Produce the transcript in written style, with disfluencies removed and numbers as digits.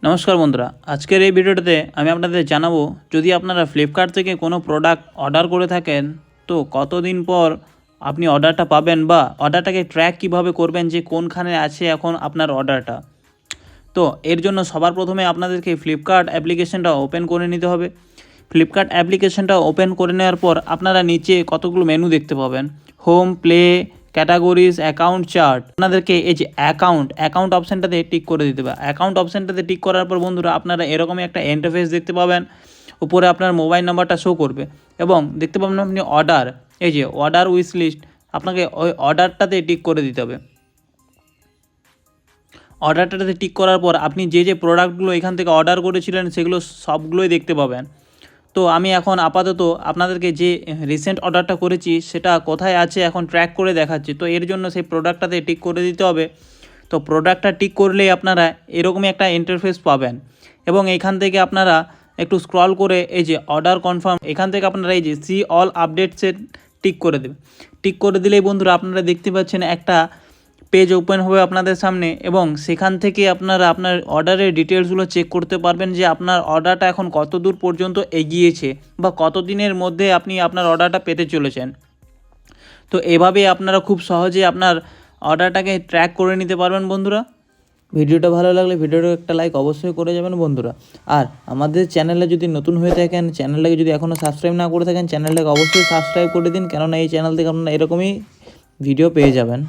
নমস্কার বন্ধুরা, আজকের এই ভিডিওটাতে আমি আপনাদের জানাবো যদি আপনারা ফ্লিপকার্ট থেকে কোনো প্রোডাক্ট অর্ডার করে থাকেন তো কতদিন পর আপনি অর্ডারটা পাবেন বা অর্ডারটাকে ট্র্যাক কিভাবে করবেন যে কোনখানে আছে এখন আপনার অর্ডারটা। তো এর জন্য সবার প্রথমে আপনাদেরকে ফ্লিপকার্ট অ্যাপ্লিকেশনটা ওপেন করে নিতে হবে। ফ্লিপকার্ট অ্যাপ্লিকেশনটা ওপেন করে নেওয়ার পর আপনারা নিচে কতগুলো মেনু দেখতে পাবেন, home, play, categories, account, chart. আপনাদেরকে এই যে অ্যাকাউন্ট অপশানটাতে টিক করে দিতে হবে। অ্যাকাউন্ট অপশানটাতে টিক করার পর বন্ধুরা আপনারা এরকমই একটা ইন্টারফেস দেখতে পাবেন। উপরে আপনার মোবাইল নাম্বারটা শো করবে এবং দেখতে পাবেন আপনি অর্ডার, এই যে অর্ডার উইশ লিস্ট, আপনাকে ওই অর্ডারটাতে টিক করে দিতে হবে। অর্ডারটাতে টিক করার পর আপনি যে যে প্রোডাক্টগুলো এখান থেকে অর্ডার করেছিলেন সেগুলো সবগুলোই দেখতে পাবেন। তো আমি এখন আপাতত আপনাদেরকে যে রিসেন্ট অর্ডারটা করেছি সেটা কোথায় আছে এখন ট্র্যাক করে দেখাচ্ছি। তো এর জন্য সেই প্রোডাক্টটাতে টিক করে দিতে হবে। তো প্রোডাক্টটা টিক করলেই আপনারা এরকমই একটা ইন্টারফেস পাবেন এবং এখান থেকে আপনারা একটু স্ক্রল করে এই যে অর্ডার কনফার্ম, এখান থেকে আপনারা এই যে সি অল আপডেটসে টিক করে দেবেন। টিক করে দিলেই বন্ধুরা আপনারা দেখতে পাচ্ছেন একটা পেজ ওপেন হবে আপনাদের সামনে এবং সেখান থেকে আপনারা আপনার অর্ডারের ডিটেলসগুলো চেক করতে পারবেন যে আপনার অর্ডারটা এখন কত দূর পর্যন্ত এগিয়েছে বা কত দিনের মধ্যে আপনি আপনার অর্ডারটা পেতে চলেছেন। তো এভাবেই আপনারা খুব সহজে আপনার অর্ডারটাকে ট্র্যাক করে নিতে পারবেন বন্ধুরা। ভিডিওটা ভালো লাগলে ভিডিওটা একটা লাইক অবশ্যই করে যাবেন বন্ধুরা। আর আমাদের চ্যানেলে যদি নতুন হয়ে থাকেন, চ্যানেলটাকে যদি এখনও সাবস্ক্রাইব না করে থাকেন, চ্যানেলটাকে অবশ্যই সাবস্ক্রাইব করে দিন, কেননা এই চ্যানেল থেকে আপনারা এরকমই ভিডিও পেয়ে যাবেন।